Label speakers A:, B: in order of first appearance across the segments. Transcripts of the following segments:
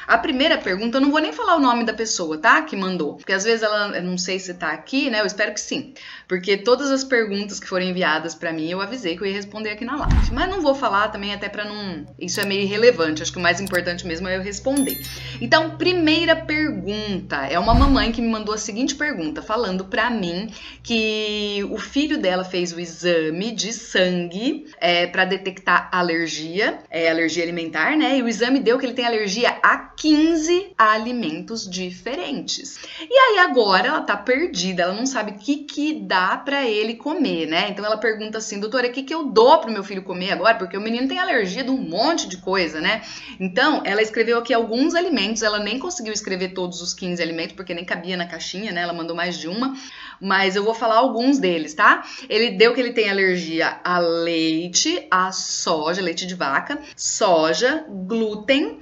A: A primeira pergunta, eu não vou nem falar o nome da pessoa, tá? Que mandou. Porque às vezes ela, eu não sei se tá aqui, né? Eu espero que sim. Porque todas as perguntas que foram enviadas pra mim, eu avisei que eu ia responder aqui na live. Mas não vou falar também, até pra não... Isso é meio irrelevante. Acho que o mais importante mesmo é eu responder. Então, primeira pergunta. É uma mamãe que me mandou a seguinte pergunta, falando pra mim que o filho dela fez o exame de sangue pra detectar alergia, alergia alimentar, né? E o exame deu que ele tem alergia a 15 alimentos diferentes. E aí agora ela tá perdida, ela não sabe o que dá pra ele comer, né? Então ela pergunta assim, doutora, o que eu dou pro meu filho comer agora? Porque o menino tem alergia de um monte de coisa, né? Então ela escreveu aqui alguns alimentos, ela nem conseguiu escrever todos os 15 alimentos, porque nem cabia na caixinha, né? Ela mandou mais de uma, mas eu vou falar alguns deles, tá? Ele deu que ele tem alergia a leite, a soja, leite de vaca, soja, glúten,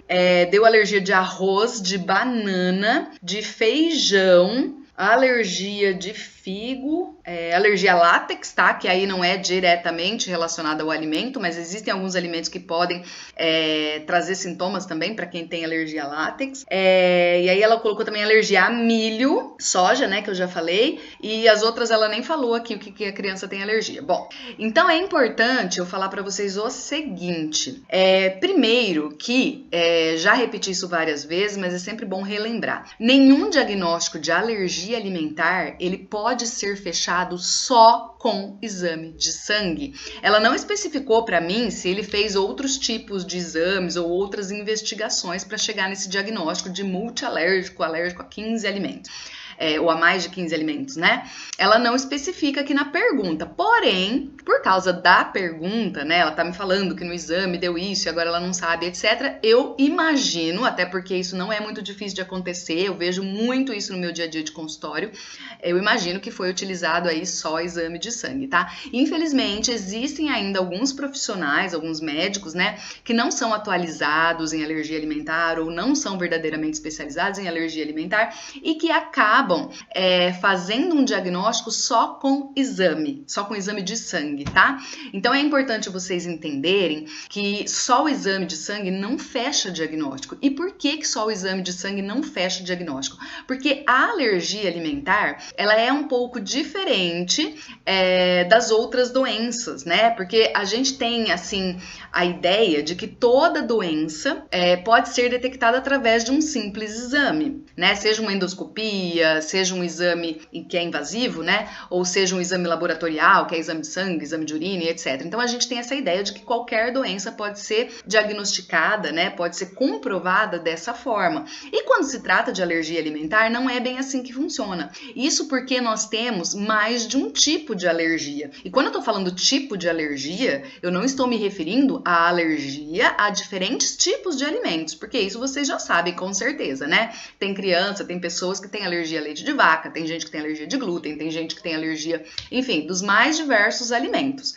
A: deu alergia de arroz, de banana, de feijão, alergia de figo, alergia a látex, tá? Que aí não é diretamente relacionada ao alimento, mas existem alguns alimentos que podem trazer sintomas também para quem tem alergia a látex. E aí ela colocou também alergia a milho, soja, né? Que eu já falei. E as outras ela nem falou aqui o que a criança tem alergia. Bom, então é importante eu falar para vocês o seguinte. Primeiro que, já repeti isso várias vezes, mas é sempre bom relembrar. Nenhum diagnóstico de alergia alimentar, ele pode ser fechado só com exame de sangue. Ela não especificou para mim se ele fez outros tipos de exames ou outras investigações para chegar nesse diagnóstico de multialérgico, alérgico a 15 alimentos. Ou a mais de 15 alimentos, né? Ela não especifica aqui na pergunta, porém, por causa da pergunta, né? Ela tá me falando que no exame deu isso e agora ela não sabe, etc. Eu imagino, até porque isso não é muito difícil de acontecer, eu vejo muito isso no meu dia a dia de consultório, eu imagino que foi utilizado aí só exame de sangue, tá? Infelizmente, existem ainda alguns profissionais, alguns médicos, né? Que não são atualizados em alergia alimentar ou não são verdadeiramente especializados em alergia alimentar e que acabam fazendo um diagnóstico só com exame de sangue, tá? Então é importante vocês entenderem que só o exame de sangue não fecha diagnóstico. E por que só o exame de sangue não fecha diagnóstico? Porque a alergia alimentar, ela é um pouco diferente das outras doenças, né? Porque a gente tem, assim, a ideia de que toda doença pode ser detectada através de um simples exame, né? Seja uma endoscopia, seja um exame que é invasivo, né? Ou seja um exame laboratorial, que é exame de sangue, exame de urina, etc. Então a gente tem essa ideia de que qualquer doença pode ser diagnosticada, né? Pode ser comprovada dessa forma. E quando se trata de alergia alimentar, não é bem assim que funciona. Isso porque nós temos mais de um tipo de alergia. E quando eu tô falando tipo de alergia, eu não estou me referindo à alergia a diferentes tipos de alimentos, porque isso vocês já sabem com certeza, né? Tem criança, tem pessoas que têm alergia a leite de vaca, tem gente que tem alergia de glúten, tem gente que tem alergia, enfim, dos mais diversos alimentos.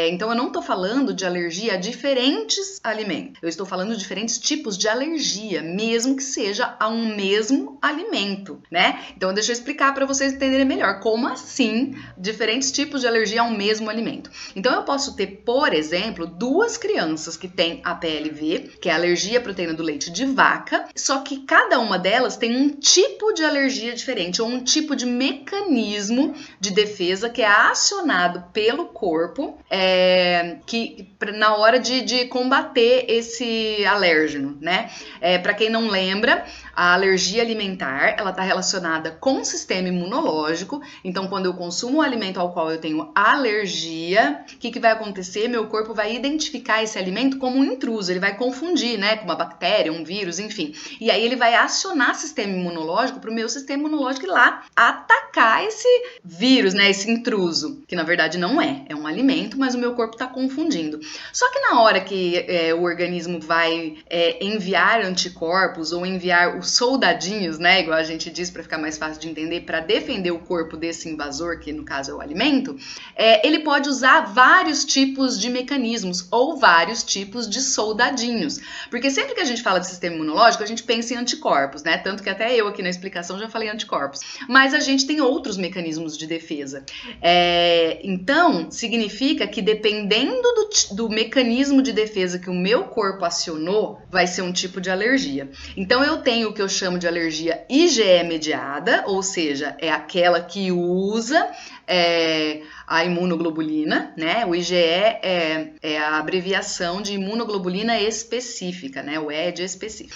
A: Então eu não tô falando de alergia a diferentes alimentos, eu estou falando de diferentes tipos de alergia, mesmo que seja a um mesmo alimento, né? Então deixa eu explicar para vocês entenderem melhor como assim diferentes tipos de alergia a um mesmo alimento. Então eu posso ter, por exemplo, duas crianças que têm APLV, que é alergia à proteína do leite de vaca, só que cada uma delas tem um tipo de alergia diferente, ou um tipo de mecanismo de defesa que é acionado pelo corpo na hora de combater esse alérgeno, né? Para quem não lembra, a alergia alimentar, ela está relacionada com o sistema imunológico. Então, quando eu consumo um alimento ao qual eu tenho alergia, o que vai acontecer? Meu corpo vai identificar esse alimento como um intruso, ele vai confundir, né, com uma bactéria, um vírus, enfim. E aí ele vai acionar o sistema imunológico para o meu sistema imunológico ir lá atacar esse vírus, né, esse intruso, que na verdade não é um alimento, mas o meu corpo está confundindo. Só que na hora que o organismo vai enviar anticorpos ou enviar os soldadinhos, né, igual a gente diz para ficar mais fácil de entender, para defender o corpo desse invasor, que no caso é o alimento, ele pode usar vários tipos de mecanismos ou vários tipos de soldadinhos. Porque sempre que a gente fala de sistema imunológico, a gente pensa em anticorpos, né? Tanto que até eu aqui na explicação já falei anticorpos. Mas a gente tem outros mecanismos de defesa. Então, Então, significa que dependendo do mecanismo de defesa que o meu corpo acionou, vai ser um tipo de alergia. Então, eu tenho o que eu chamo de alergia IgE mediada, ou seja, é aquela que usa a imunoglobulina, né? O IgE é a abreviação de imunoglobulina específica, né? O E é de específico.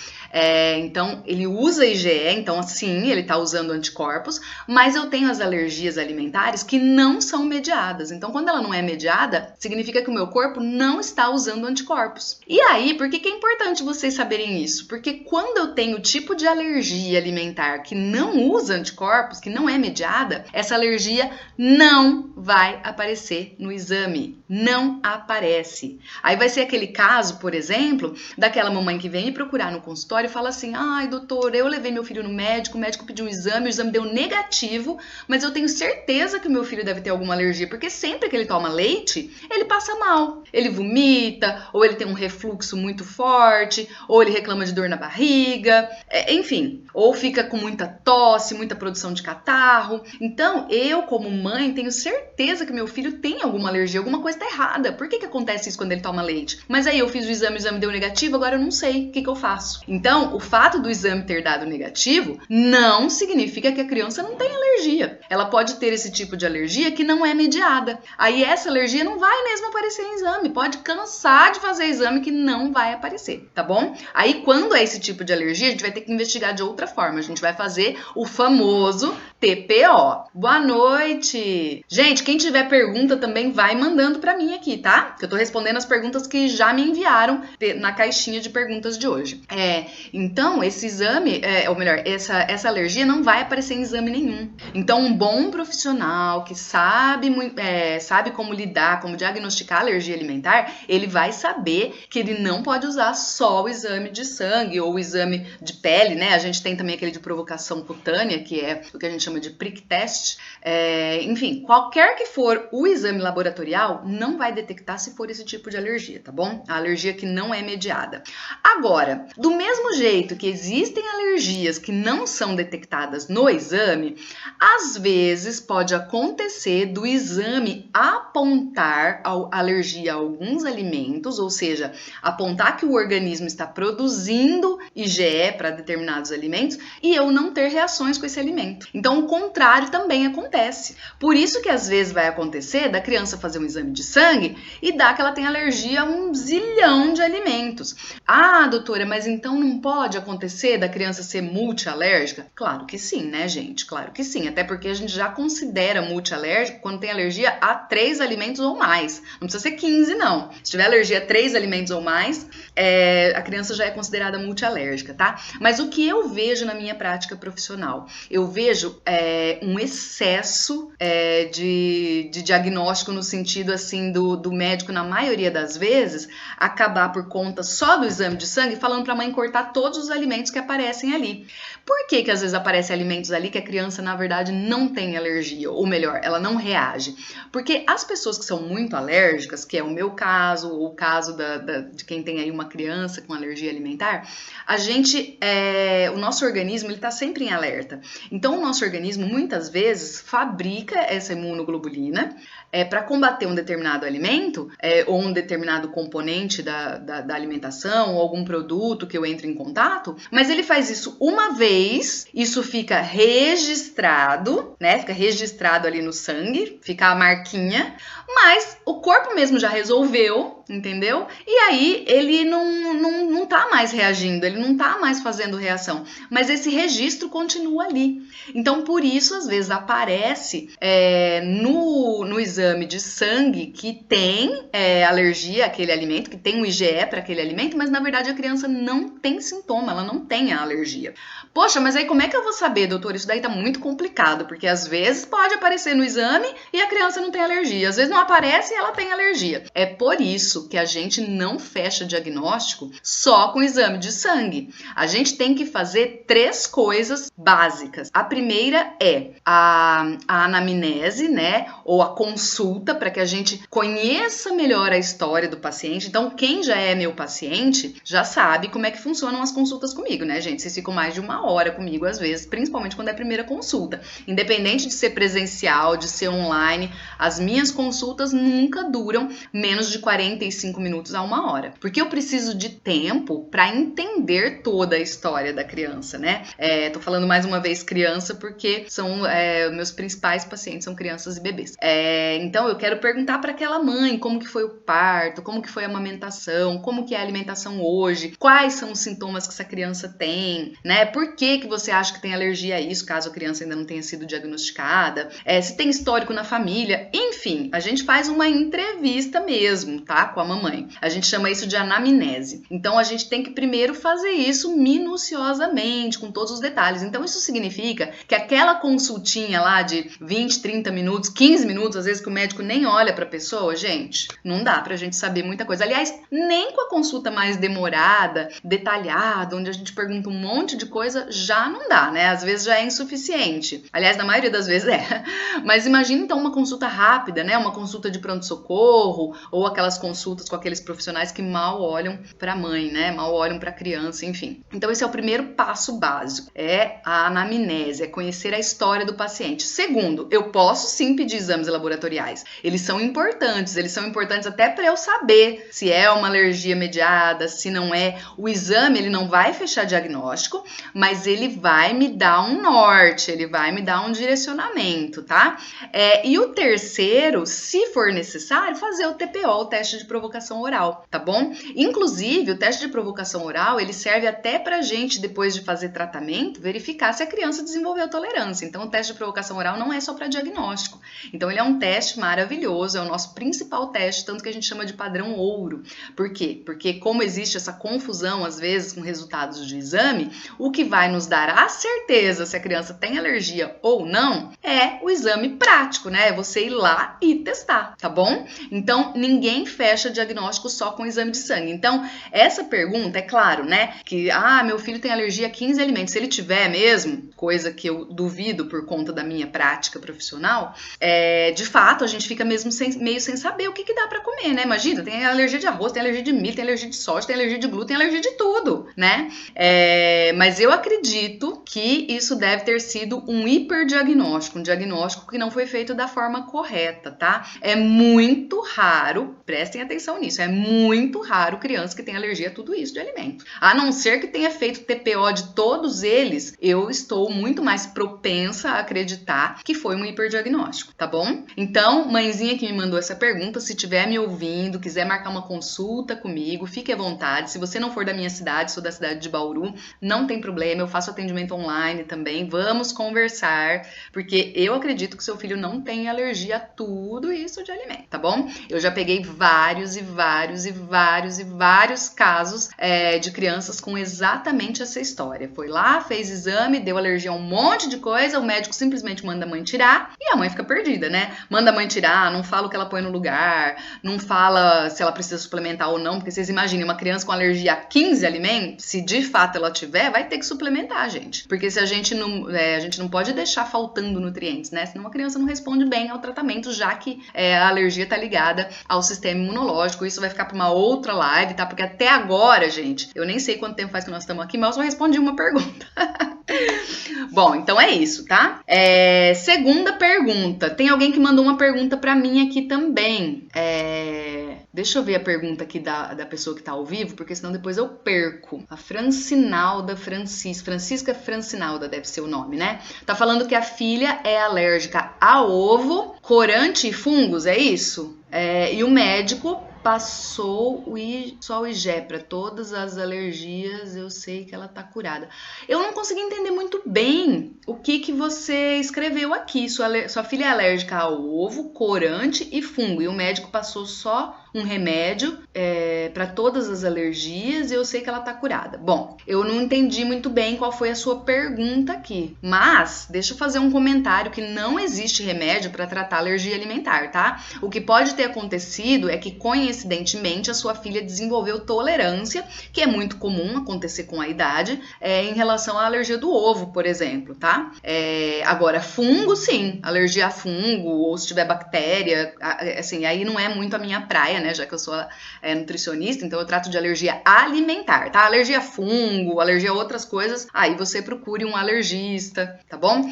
A: Então, ele usa IgE, então sim, ele está usando anticorpos, mas eu tenho as alergias alimentares que não são mediadas. Então, quando ela não é mediada, significa que o meu corpo não está usando anticorpos. E aí, por que é importante vocês saberem isso? Porque quando eu tenho o tipo de alergia alimentar que não usa anticorpos, que não é mediada, essa alergia não vai aparecer no exame. Não aparece. Aí vai ser aquele caso, por exemplo, daquela mamãe que vem me procurar no consultório e fala assim: ai, doutor, eu levei meu filho no médico, o médico pediu um exame, o exame deu negativo, mas eu tenho certeza que o meu filho deve ter alguma alergia, porque sempre que ele toma leite, ele passa mal. Ele vomita, ou ele tem um refluxo muito forte, ou ele reclama de dor na barriga, enfim, ou fica com muita tosse, muita produção de catarro. Então, eu, como mãe, tenho certeza que meu filho tem alguma alergia, alguma coisa tá errada. Por que acontece isso quando ele toma leite? Mas aí eu fiz o exame deu negativo, agora eu não sei o que eu faço. Então, o fato do exame ter dado negativo não significa que a criança não tem alergia. Ela pode ter esse tipo de alergia que não é mediada. Aí essa alergia não vai mesmo aparecer em exame. Pode cansar de fazer exame que não vai aparecer, tá bom? Aí quando é esse tipo de alergia, a gente vai ter que investigar de outra forma. A gente vai fazer o famoso TPO. Boa noite! Gente, quem tiver pergunta também vai mandando pra mim aqui, tá? Que eu tô respondendo as perguntas que já me enviaram na caixinha de perguntas de hoje. Então, esse exame, ou melhor, essa alergia não vai aparecer em exame nenhum. Então, um bom profissional que sabe como lidar, como diagnosticar a alergia alimentar, ele vai saber que ele não pode usar só o exame de sangue ou o exame de pele, né? A gente tem também aquele de provocação cutânea, que é o que a gente chama de prick test. Enfim, qualquer que for o exame laboratorial, não vai detectar se for esse tipo de alergia, tá bom? A alergia que não é mediada. Agora, do mesmo jeito que existem alergias que não são detectadas no exame, às vezes pode acontecer do exame apontar a alergia a alguns alimentos, ou seja, apontar que o organismo está produzindo IgE para determinados alimentos e eu não ter reações com esse alimento. Então, o contrário também acontece. Por isso que às vezes vai acontecer da criança fazer um exame de sangue e dar que ela tem alergia a um zilhão de alimentos. Ah, doutora, mas então não pode acontecer da criança ser multialérgica? Claro que sim, né, gente? Claro que sim. Até porque a gente já considera multialérgico quando tem alergia a 3 alimentos ou mais. Não precisa ser 15, não. Se tiver alergia a 3 alimentos ou mais, a criança já é considerada multialérgica, tá? Mas o que eu vejo na minha prática profissional? Eu vejo um excesso de diagnóstico no sentido assim do médico, na maioria das vezes, acabar por conta só do exame de sangue, falando para a mãe cortar todos os alimentos que aparecem ali. Por que às vezes aparecem alimentos ali que a criança, na verdade, não tem alergia? Ou melhor, ela não reage. Porque as pessoas que são muito alérgicas, que é o meu caso, ou o caso de quem tem aí uma criança com alergia alimentar, o nosso organismo, ele tá sempre em alerta. Então, o nosso organismo, muitas vezes, fabrica essa imunoglobulina para combater um determinado alimento, ou um determinado componente da alimentação, ou algum produto que eu entre em contato, mas ele faz isso uma vez, isso fica registrado, né? Fica registrado ali no sangue, fica a marquinha, mas o corpo mesmo já resolveu, entendeu? E aí ele não tá mais reagindo, ele não tá mais fazendo reação, mas esse registro continua ali. Então, por isso, às vezes, aparece no exame de sangue que tem alergia àquele alimento, que tem um IgE para aquele alimento, mas na verdade a criança não tem sintoma, ela não tem a alergia. Poxa, mas aí como é que eu vou saber, doutor? Isso daí tá muito complicado, porque às vezes pode aparecer no exame e a criança não tem alergia, às vezes não aparece e ela tem alergia. É por isso isso que a gente não fecha diagnóstico só com exame de sangue. A gente tem que fazer 3 coisas básicas. A primeira é a anamnese, né? Ou a consulta, para que a gente conheça melhor a história do paciente. Então, quem já é meu paciente já sabe como é que funcionam as consultas comigo, né, gente? Vocês ficam mais de 1 hora comigo, às vezes, principalmente quando é a primeira consulta. Independente de ser presencial, de ser online, as minhas consultas nunca duram menos de 45 minutos a 1 hora. Porque eu preciso de tempo para entender toda a história da criança, né? Tô falando mais uma vez criança porque são meus principais pacientes são crianças e bebês. Então eu quero perguntar para aquela mãe como que foi o parto, como que foi a amamentação, como que é a alimentação hoje, quais são os sintomas que essa criança tem, né? Por que você acha que tem alergia a isso, caso a criança ainda não tenha sido diagnosticada, se tem histórico na família, enfim, a gente faz uma entrevista mesmo, tá? Com a mamãe. A gente chama isso de anamnese. Então a gente tem que primeiro fazer isso minuciosamente, com todos os detalhes. Então isso significa que aquela consultinha lá de 20, 30 minutos, 15 minutos, às vezes que o médico nem olha pra pessoa, gente, não dá pra gente saber muita coisa. Aliás, nem com a consulta mais demorada, detalhada, onde a gente pergunta um monte de coisa, já não dá, né? Às vezes já é insuficiente. Aliás, na maioria das vezes é. Mas imagina então uma consulta rápida, né? Uma consulta de pronto-socorro ou aquelas consultas com aqueles profissionais que mal olham pra mãe, né? Mal olham pra criança, enfim. Então esse é o primeiro passo básico, é a anamnese, é conhecer a história do paciente. Segundo, eu posso sim pedir exames laboratoriais. Eles são importantes até para eu saber se é uma alergia mediada, se não é. O exame, ele não vai fechar diagnóstico, mas ele vai me dar um norte, ele vai me dar um direcionamento, tá? E o terceiro, se for necessário, fazer o TPO, o teste de provocação oral, tá bom? Inclusive, o teste de provocação oral, ele serve até pra gente, depois de fazer tratamento, verificar se a criança desenvolveu tolerância. Então, o teste de provocação oral não é só para diagnóstico. Então, ele é um teste maravilhoso, é o nosso principal teste, tanto que a gente chama de padrão ouro. Por quê? Porque como existe essa confusão, às vezes, com resultados de exame, o que vai nos dar a certeza se a criança tem alergia ou não é o exame prático, né? É você ir lá e testar, tá bom? Então, ninguém fecha diagnóstico só com exame de sangue. Então, essa pergunta, é claro, né? Que, meu filho tem alergia a 15 alimentos. Se ele tiver mesmo, coisa que eu duvido por conta da minha prática profissional, de fato, a gente fica mesmo meio sem saber o que dá pra comer, né? Imagina, tem alergia de arroz, tem alergia de milho, tem alergia de soja, tem alergia de glúten, tem alergia de tudo, né? Mas eu acredito que isso deve ter sido um hiperdiagnóstico, um diagnóstico que não foi feito da forma correta, tá? É muito raro, prestem atenção nisso, é muito raro criança que tem alergia a tudo isso de alimento. A não ser que tenha feito TPO de todos eles, eu estou muito mais propensa a acreditar que foi um hiperdiagnóstico, tá bom? Então, mãezinha que me mandou essa pergunta, se estiver me ouvindo, quiser marcar uma consulta comigo, fique à vontade. Se você não for da minha cidade, sou da cidade de Bauru, não tem problema, eu faço atendimento online também, vamos conversar, porque eu acredito que seu filho não tem alergia a tudo isso de alimento, tá bom? Eu já peguei vários casos de crianças com exatamente essa história. Foi lá, fez exame, deu alergia a um monte de coisa, o médico simplesmente manda a mãe tirar e a mãe fica perdida, né? Manda a mãe tirar, não fala o que ela põe no lugar, não fala se ela precisa suplementar ou não, porque vocês imaginem, uma criança com alergia a 15 alimentos, se de fato ela tiver, vai ter que suplementar, gente. Porque se a gente não pode deixar faltando nutrientes, né? Senão a criança não responde bem ao tratamento, já que a alergia tá ligada ao sistema imunológico. Isso vai ficar para uma outra live, tá? Porque até agora, gente, eu nem sei quanto tempo faz que nós estamos aqui, mas eu só respondi uma pergunta. Bom, então é isso, tá? Segunda pergunta. Tem alguém que mandou uma pergunta pra mim aqui também. Deixa eu ver a pergunta aqui da pessoa que tá ao vivo, porque senão depois eu perco. A Francinalda Francisca Francinalda deve ser o nome, né? Tá falando que a filha é alérgica a ovo, corante e fungos, é isso? E o médico passou só o IgE para todas as alergias, eu sei que ela tá curada. Eu não consegui entender muito bem o que você escreveu aqui. Sua filha é alérgica ao ovo, corante e fungo, e o médico passou só um remédio para todas as alergias e eu sei que ela tá curada. Bom, eu não entendi muito bem qual foi a sua pergunta aqui, mas deixa eu fazer um comentário que não existe remédio para tratar alergia alimentar, tá? O que pode ter acontecido é que, coincidentemente, a sua filha desenvolveu tolerância, que é muito comum acontecer com a idade, em relação à alergia do ovo, por exemplo, tá? Agora, fungo, sim, alergia a fungo, ou se tiver bactéria, assim, aí não é muito a minha praia, né? Já que eu sou nutricionista, então eu trato de alergia alimentar, tá? Alergia a fungo, alergia a outras coisas, aí você procure um alergista, tá bom?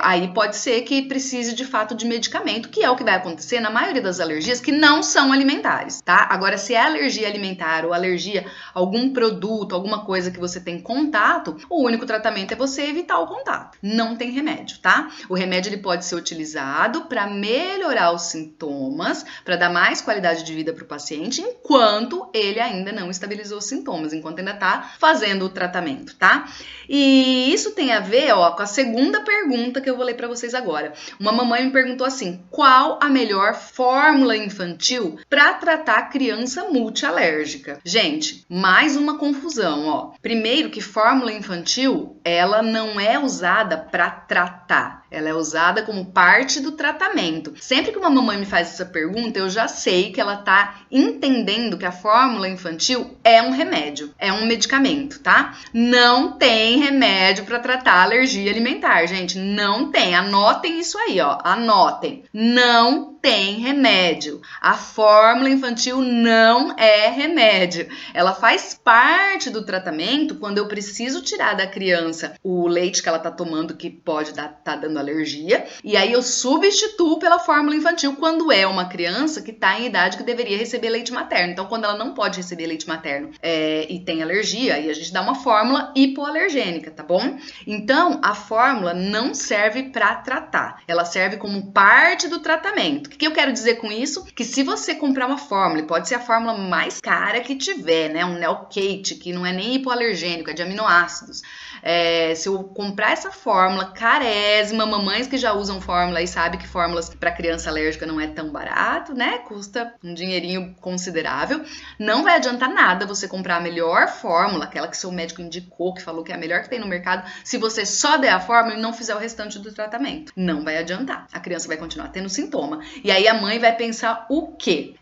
A: Aí pode ser que precise de fato de medicamento, que é o que vai acontecer na maioria das alergias que não são alimentares, tá? Agora, se é alergia alimentar ou alergia a algum produto, alguma coisa que você tem contato, o único tratamento é você evitar o contato. Não tem remédio, tá? O remédio ele pode ser utilizado para melhorar os sintomas, para dar mais qualidade de vida para o paciente, enquanto ele ainda não estabilizou os sintomas, enquanto ainda tá fazendo o tratamento, tá? E isso tem a ver, ó, com a segunda pergunta que eu vou ler para vocês agora. Uma mamãe me perguntou assim: qual a melhor fórmula infantil para tratar criança multialérgica? Gente, mais uma confusão, ó. Primeiro que fórmula infantil, ela não é usada para tratar. Ela é usada como parte do tratamento. Sempre que uma mamãe me faz essa pergunta, eu já sei que ela tá entendendo que a fórmula infantil é um remédio, é um medicamento, tá? Não tem remédio para tratar alergia alimentar, gente. Não tem. Anotem isso aí, ó. Anotem. Não tem remédio. A fórmula infantil não é remédio. Ela faz parte do tratamento quando eu preciso tirar da criança o leite que ela tá tomando, que pode tá dando alergia, e aí eu substituo pela fórmula infantil quando é uma criança que tá em idade que deveria receber leite materno. Então, quando ela não pode receber leite materno e tem alergia, aí a gente dá uma fórmula hipoalergênica, tá bom? Então, a fórmula não serve para tratar. Ela serve como parte do tratamento. O que eu quero dizer com isso? Que se você comprar uma fórmula, pode ser a fórmula mais cara que tiver, né? Um Nelcate, que não é nem hipoalergênico, é de aminoácidos. Se eu comprar essa fórmula carésima, mamães que já usam fórmula e sabem que fórmulas para criança alérgica não é tão barato, né? Custa um dinheirinho considerável. Não vai adiantar nada você comprar a melhor fórmula, aquela que seu médico indicou, que falou que é a melhor que tem no mercado, se você só der a fórmula e não fizer o restante do tratamento. Não vai adiantar. A criança vai continuar tendo sintoma. E aí a mãe vai pensar o quê?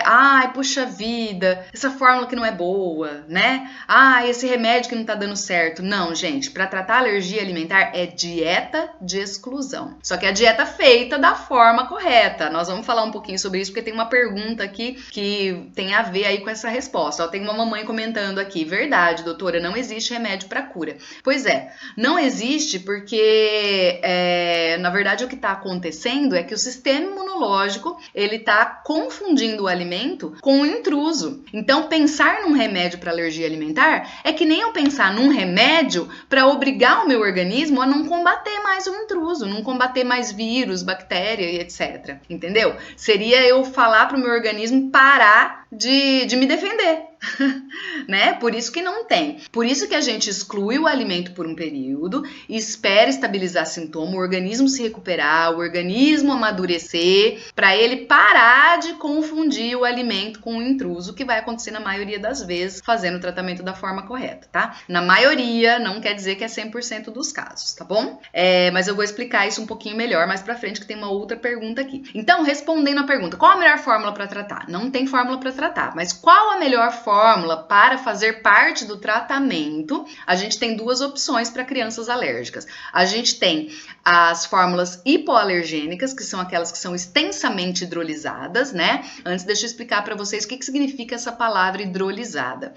A: Ai, puxa vida, essa fórmula que não é boa, né? Ai, esse remédio que não tá dando certo. Não, gente, para tratar alergia alimentar é dieta de exclusão. Só que a dieta feita da forma correta. Nós vamos falar um pouquinho sobre isso, porque tem uma pergunta aqui que tem a ver aí com essa resposta. Ó, tem uma mamãe comentando aqui: verdade, doutora, não existe remédio para cura. Pois é, não existe porque, na verdade, o que está acontecendo é que o sistema imunológico, ele está confundindo o alimento com o intruso. Então, pensar num remédio para alergia alimentar é que nem eu pensar num remédio para obrigar o meu organismo a não combater mais o intruso, não combater mais vírus, bactéria e etc. Entendeu? Seria eu falar para o meu organismo parar de me defender. Né? Por isso que não tem. Por isso que a gente exclui o alimento por um período, espera estabilizar sintoma, o organismo se recuperar, o organismo amadurecer, para ele parar de confundir o alimento com o intruso, que vai acontecer na maioria das vezes, fazendo o tratamento da forma correta, tá? Na maioria, não quer dizer que é 100% dos casos, tá bom? Mas eu vou explicar isso um pouquinho melhor mais pra frente, que tem uma outra pergunta aqui. Então, respondendo a pergunta, qual a melhor fórmula para tratar? Não tem fórmula para tratar, mas qual a melhor fórmula para fazer parte do tratamento? A gente tem duas opções para crianças alérgicas. A gente tem as fórmulas hipoalergênicas, que são aquelas que são extensamente hidrolizadas, né? Antes, deixa eu explicar para vocês o que significa essa palavra hidrolisada.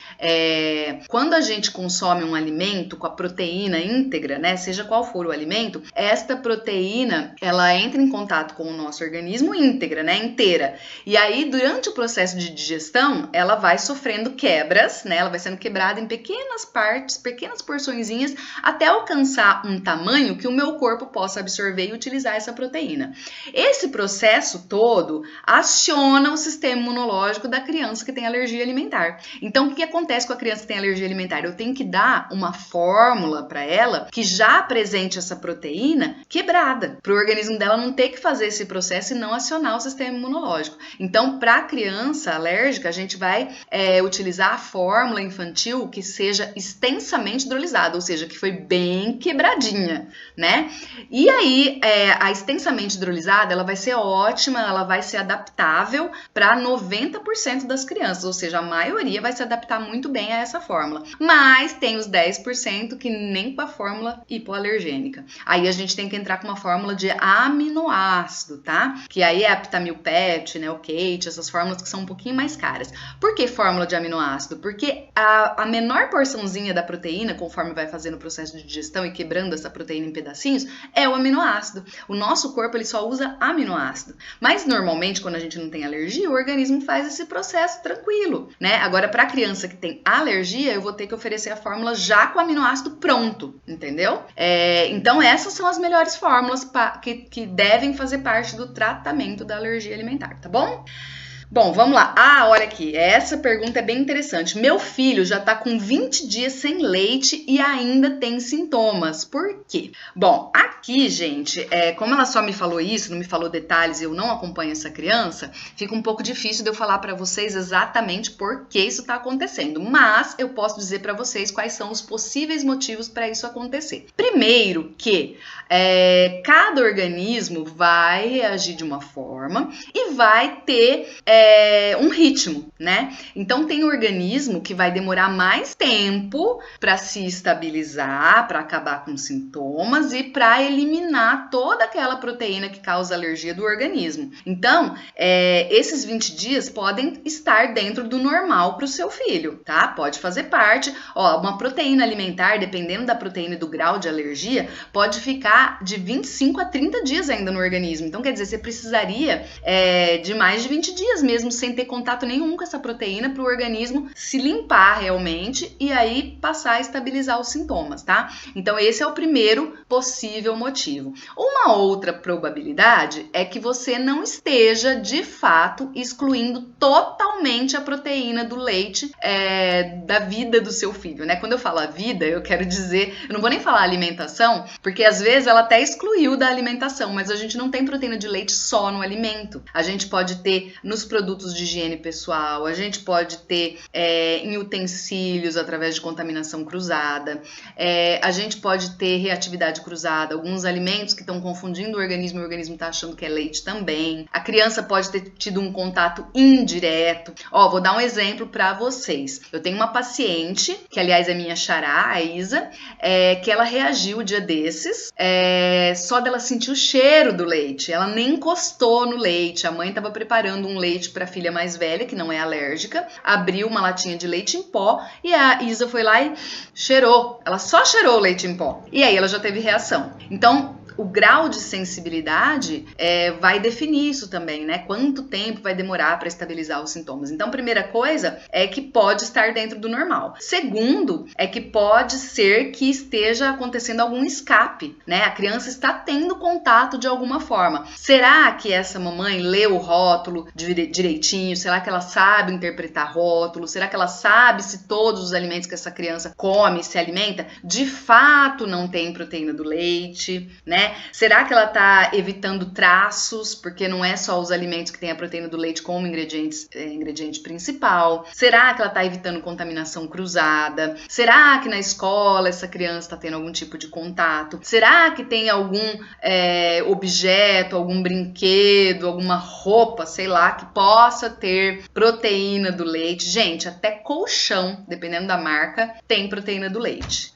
A: Quando a gente consome um alimento com a proteína íntegra, né? Seja qual for o alimento, esta proteína, ela entra em contato com o nosso organismo íntegra, né? Inteira. E aí, durante o processo de digestão, ela vai sofrendo tendo quebras, né? Ela vai sendo quebrada em pequenas partes, pequenas porçõezinhas, até alcançar um tamanho que o meu corpo possa absorver e utilizar essa proteína. Esse processo todo aciona o sistema imunológico da criança que tem alergia alimentar. Então, o que acontece com a criança que tem alergia alimentar? Eu tenho que dar uma fórmula para ela que já apresente essa proteína quebrada, para o organismo dela não ter que fazer esse processo e não acionar o sistema imunológico. Então, para a criança alérgica, a gente vai utilizar a fórmula infantil que seja extensamente hidrolisada, ou seja, que foi bem quebradinha, né? E aí, a extensamente hidrolisada, ela vai ser ótima, ela vai ser adaptável para 90% das crianças, ou seja, a maioria vai se adaptar muito bem a essa fórmula. Mas tem os 10% que nem com a fórmula hipoalergênica. Aí a gente tem que entrar com uma fórmula de aminoácido, tá? Que aí é a Aptamil-PET, né, o Kate, essas fórmulas que são um pouquinho mais caras. Por que fórmula de aminoácido? Porque a menor porçãozinha da proteína, conforme vai fazendo o processo de digestão e quebrando essa proteína em pedacinhos, é o aminoácido. O nosso corpo, ele só usa aminoácido. Mas normalmente, quando a gente não tem alergia, o organismo faz esse processo tranquilo, né? Agora, para a criança que tem alergia, eu vou ter que oferecer a fórmula já com o aminoácido pronto, entendeu? Então, essas são as melhores fórmulas que devem fazer parte do tratamento da alergia alimentar, tá bom? Bom, vamos lá. Olha aqui, essa pergunta é bem interessante. Meu filho já tá com 20 dias sem leite e ainda tem sintomas. Por quê? Bom, aqui, gente, como ela só me falou isso, não me falou detalhes e eu não acompanho essa criança, fica um pouco difícil de eu falar para vocês exatamente por que isso tá acontecendo. Mas eu posso dizer para vocês quais são os possíveis motivos para isso acontecer. Primeiro que cada organismo vai reagir de uma forma e vai ter um ritmo, né? Então tem organismo que vai demorar mais tempo para se estabilizar, para acabar com sintomas e para eliminar toda aquela proteína que causa alergia do organismo. Então, esses 20 dias podem estar dentro do normal para o seu filho, tá? Pode fazer parte. Uma proteína alimentar, dependendo da proteína e do grau de alergia, pode ficar de 25 a 30 dias ainda no organismo. Então, quer dizer, você precisaria de mais de 20 dias mesmo sem ter contato nenhum com essa proteína para o organismo se limpar realmente e aí passar a estabilizar os sintomas, tá? Então esse é o primeiro possível motivo. Uma outra probabilidade é que você não esteja de fato excluindo totalmente a proteína do leite da vida do seu filho, né? Quando eu falo a vida, eu quero dizer, eu não vou nem falar alimentação, porque às vezes ela até excluiu da alimentação, mas a gente não tem proteína de leite só no alimento. A gente pode ter nos produtos de higiene pessoal, a gente pode ter em utensílios através de contaminação cruzada, a gente pode ter reatividade cruzada, alguns alimentos que estão confundindo o organismo e o organismo está achando que é leite também. A criança pode ter tido um contato indireto. Vou dar um exemplo para vocês. Eu tenho uma paciente, que aliás é minha xará, a Isa, que ela reagiu o dia desses, só dela sentir o cheiro do leite. Ela nem encostou no leite. A mãe estava preparando um leite para a filha mais velha, que não é alérgica, abriu uma latinha de leite em pó e a Isa foi lá e cheirou. Ela só cheirou o leite em pó. E aí ela já teve reação. Então, o grau de sensibilidade vai definir isso também, né? Quanto tempo vai demorar para estabilizar os sintomas. Então, primeira coisa é que pode estar dentro do normal. Segundo, é que pode ser que esteja acontecendo algum escape, né? A criança está tendo contato de alguma forma. Será que essa mamãe leu o rótulo direitinho? Será que ela sabe interpretar rótulo? Será que ela sabe se todos os alimentos que essa criança come, se alimenta, de fato não tem proteína do leite, né? Será que ela está evitando traços, porque não é só os alimentos que têm a proteína do leite como ingrediente principal? Será que ela está evitando contaminação cruzada? Será que na escola essa criança está tendo algum tipo de contato? Será que tem algum objeto, algum brinquedo, alguma roupa, sei lá, que possa ter proteína do leite? Gente, até colchão, dependendo da marca, tem proteína do leite.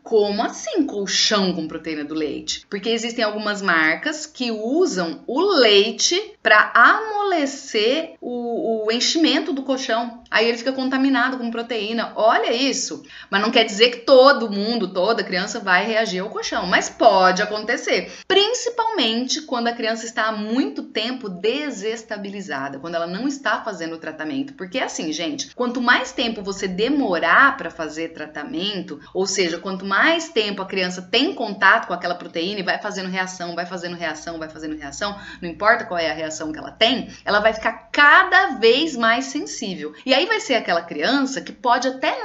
A: Como assim colchão com proteína do leite? Porque existem algumas marcas que usam o leite para amolecer o o enchimento do colchão. Aí ele fica contaminado com proteína. Olha isso. Mas não quer dizer que todo mundo, toda criança vai reagir ao colchão. Mas pode acontecer. Principalmente quando a criança está há muito tempo desestabilizada. Quando ela não está fazendo o tratamento. Porque assim, gente, quanto mais tempo você demorar para fazer tratamento, ou seja, quanto mais tempo a criança tem contato com aquela proteína e vai fazendo reação, não importa qual é a reação que ela tem, ela vai ficar cada vez mais sensível. E aí vai ser aquela criança que pode até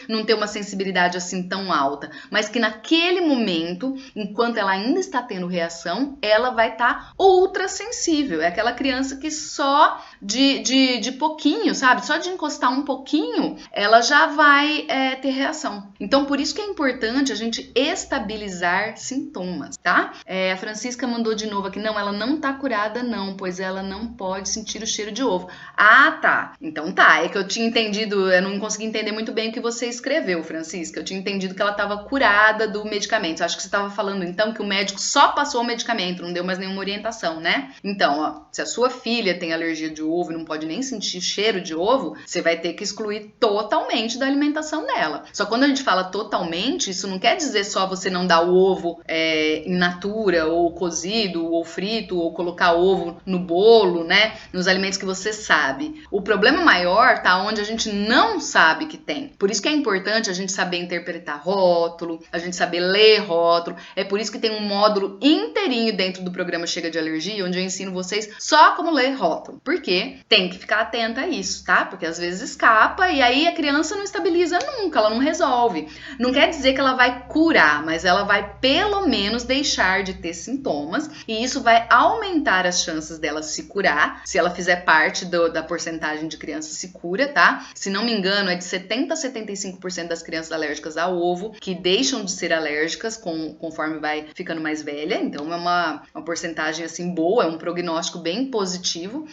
A: não ter uma sensibilidade assim tão alta, mas que naquele momento, enquanto ela ainda está tendo reação, ela vai estar ultra sensível. É aquela criança que só de pouquinho, sabe? Só de encostar um pouquinho, ela já vai ter reação. Então, por isso que é importante a gente estabilizar sintomas, tá? A Francisca mandou de novo aqui, não, ela não tá curada não, pois ela não pode sentir o cheiro de ovo. Ah, tá. Então tá, é que eu tinha entendido, eu não consegui entender muito bem o que você escreveu, Francisca. Eu tinha entendido que ela tava curada do medicamento. Acho que você tava falando então que o médico só passou o medicamento, não deu mais nenhuma orientação, né? Então, ó, se a sua filha tem alergia de ovo e não pode nem sentir cheiro de ovo, você vai ter que excluir totalmente da alimentação dela. Só quando a gente fala totalmente, isso não quer dizer só você não dar o ovo in natura, ou cozido, ou frito, ou colocar ovo no bolo, né? Nos alimentos que você sabe. O problema maior tá onde a gente não sabe que tem. Por isso que é importante a gente saber interpretar rótulo, a gente saber ler rótulo. É por isso que tem um módulo inteirinho dentro do programa Chega de Alergia, onde eu ensino vocês só como ler rótulo. Porque tem que ficar atenta a isso, tá? Porque às vezes escapa e aí a criança não estabiliza nunca, ela não resolve. Não quer dizer que ela vai curar, mas ela vai pelo menos deixar de ter sintomas e isso vai aumentar as chances dela se curar, se ela fizer parte da porcentagem de crianças se cura, tá? Se não me engano, é de 70% a 75% das crianças alérgicas ao ovo que deixam de ser alérgicas conforme vai ficando mais velha, então é uma porcentagem assim boa, é um prognóstico bem positivo,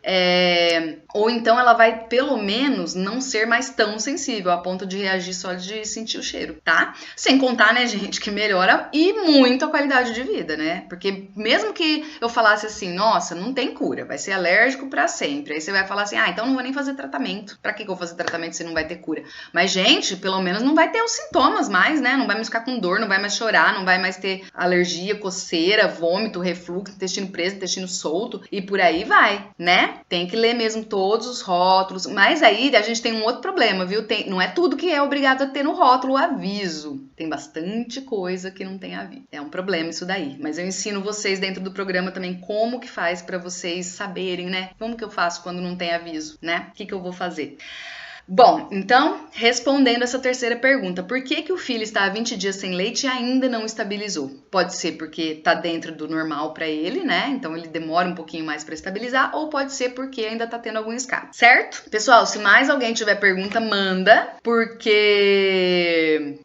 A: ou então ela vai pelo menos não ser mais tão sensível a ponto de reagir só de sentir o cheiro, tá? Sem contar, né, gente, que melhora e muito a qualidade de vida, né? Porque mesmo que eu falasse assim, nossa, não tem cura, vai ser alérgico pra sempre. Aí você vai falar assim, então não vou nem fazer tratamento. Pra que eu vou fazer tratamento se não vai ter cura? Mas, gente, pelo menos não vai ter os sintomas mais, né? Não vai mais ficar com dor, não vai mais chorar, não vai mais ter alergia, coceira, vômito, refluxo, intestino preso, intestino solto e por aí vai, né? Tem que ler mesmo todos os rótulos. Mas aí a gente tem um outro problema, viu? Não é tudo que é obrigado a ter no rótulo o aviso. Tem bastante coisa que não tem aviso. É um problema isso daí. Mas eu ensino vocês dentro do programa também como que faz pra vocês saberem, né? Como que eu faço quando não tem aviso, né? O que eu vou fazer? Bom, então, respondendo essa terceira pergunta, por que o filho está há 20 dias sem leite e ainda não estabilizou? Pode ser porque está dentro do normal para ele, né? Então ele demora um pouquinho mais para estabilizar, ou pode ser porque ainda está tendo algum escape, certo? Pessoal, se mais alguém tiver pergunta, manda, porque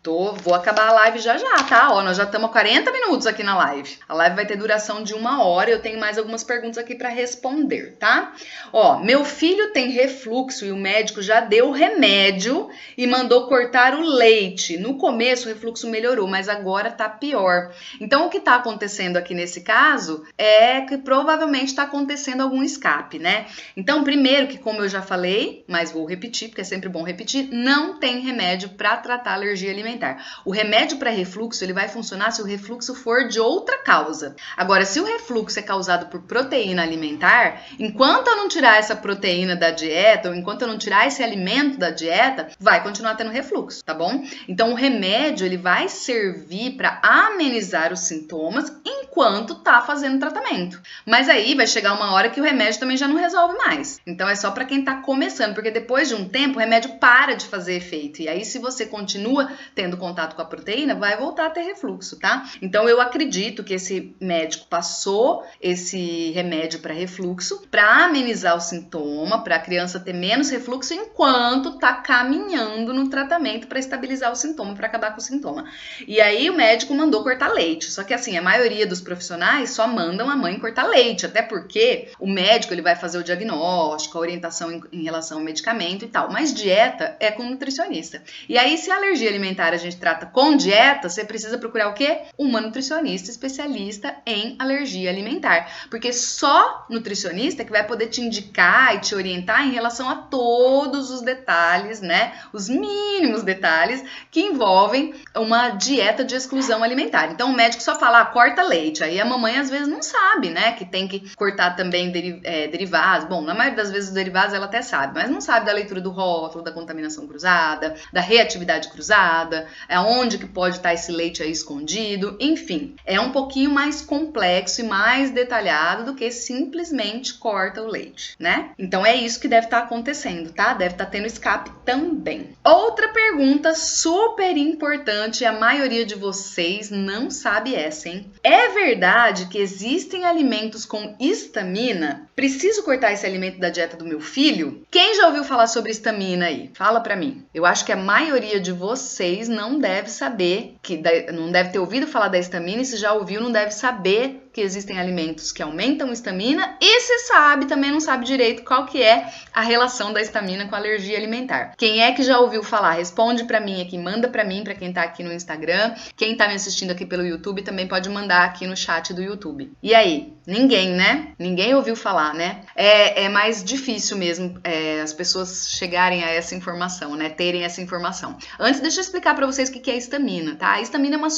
A: vou acabar a live já, tá? Ó, nós já estamos há 40 minutos aqui na live. A live vai ter duração de 1 hora e eu tenho mais algumas perguntas aqui para responder, tá? Ó, meu filho tem refluxo e o médico já deu remédio e mandou cortar o leite. No começo o refluxo melhorou, mas agora tá pior. Então o que tá acontecendo aqui nesse caso é que provavelmente tá acontecendo algum escape, né? Então primeiro que, como eu já falei, mas vou repetir porque é sempre bom repetir, não tem remédio para tratar alergia alimentar. O remédio para refluxo ele vai funcionar se o refluxo for de outra causa. Agora, se o refluxo é causado por proteína alimentar, enquanto eu não tirar essa proteína da dieta ou enquanto eu não tirar esse alimento da dieta, vai continuar tendo refluxo, tá bom? Então o remédio ele vai servir para amenizar os sintomas enquanto tá fazendo tratamento. Mas aí vai chegar uma hora que o remédio também já não resolve mais. Então é só para quem tá começando, porque depois de um tempo o remédio para de fazer efeito. E aí se você continua tendo contato com a proteína, vai voltar a ter refluxo, tá? Então eu acredito que esse médico passou esse remédio para refluxo para amenizar o sintoma, para a criança ter menos refluxo enquanto enquanto tá caminhando no tratamento para estabilizar o sintoma, para acabar com o sintoma. E aí o médico mandou cortar leite. Só que assim, a maioria dos profissionais só mandam a mãe cortar leite, até porque o médico ele vai fazer o diagnóstico, a orientação em relação ao medicamento e tal. Mas dieta é com nutricionista. E aí, se a alergia alimentar a gente trata com dieta, você precisa procurar o quê? Uma nutricionista especialista em alergia alimentar. Porque só nutricionista que vai poder te indicar e te orientar em relação a todos os detalhes, né? Os mínimos detalhes que envolvem uma dieta de exclusão alimentar. Então, o médico só fala, corta leite. Aí a mamãe às vezes não sabe, né? Que tem que cortar também derivados. Bom, na maioria das vezes os derivados ela até sabe, mas não sabe da leitura do rótulo, da contaminação cruzada, da reatividade cruzada, aonde que pode estar esse leite aí escondido, enfim. É um pouquinho mais complexo e mais detalhado do que simplesmente corta o leite, né? Então é isso que deve estar acontecendo, tá? Deve estar tendo escape também. Outra pergunta super importante, a maioria de vocês não sabe essa, hein? É verdade que existem alimentos com histamina? Preciso cortar esse alimento da dieta do meu filho? Quem já ouviu falar sobre histamina aí? Fala pra mim. Eu acho que a maioria de vocês não deve saber, não deve ter ouvido falar da histamina, e se já ouviu, não deve saber que existem alimentos que aumentam a histamina, e se sabe, também não sabe direito qual que é a relação da histamina com a alergia alimentar. Quem é que já ouviu falar? Responde pra mim aqui, manda pra mim, pra quem tá aqui no Instagram. Quem tá me assistindo aqui pelo YouTube também pode mandar aqui no chat do YouTube. E aí? Ninguém, né? Ninguém ouviu falar, né? É mais difícil mesmo as pessoas chegarem a essa informação, né? Terem essa informação. Antes, deixa eu explicar pra vocês o que é histamina, tá? A histamina é uma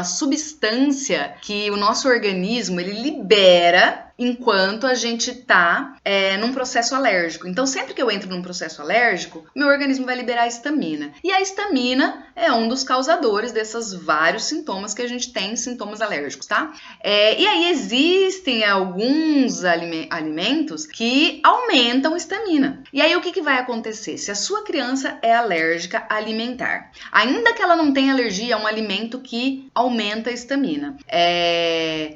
A: substância, que o nosso organismo, ele libera enquanto a gente tá num processo alérgico. Então, sempre que eu entro num processo alérgico, meu organismo vai liberar a histamina. E a histamina é um dos causadores desses vários sintomas que a gente tem, sintomas alérgicos, tá? E aí existem alguns alimentos que aumentam a histamina. E aí o que vai acontecer? Se a sua criança é alérgica alimentar, ainda que ela não tenha alergia a um alimento que aumenta a histamina,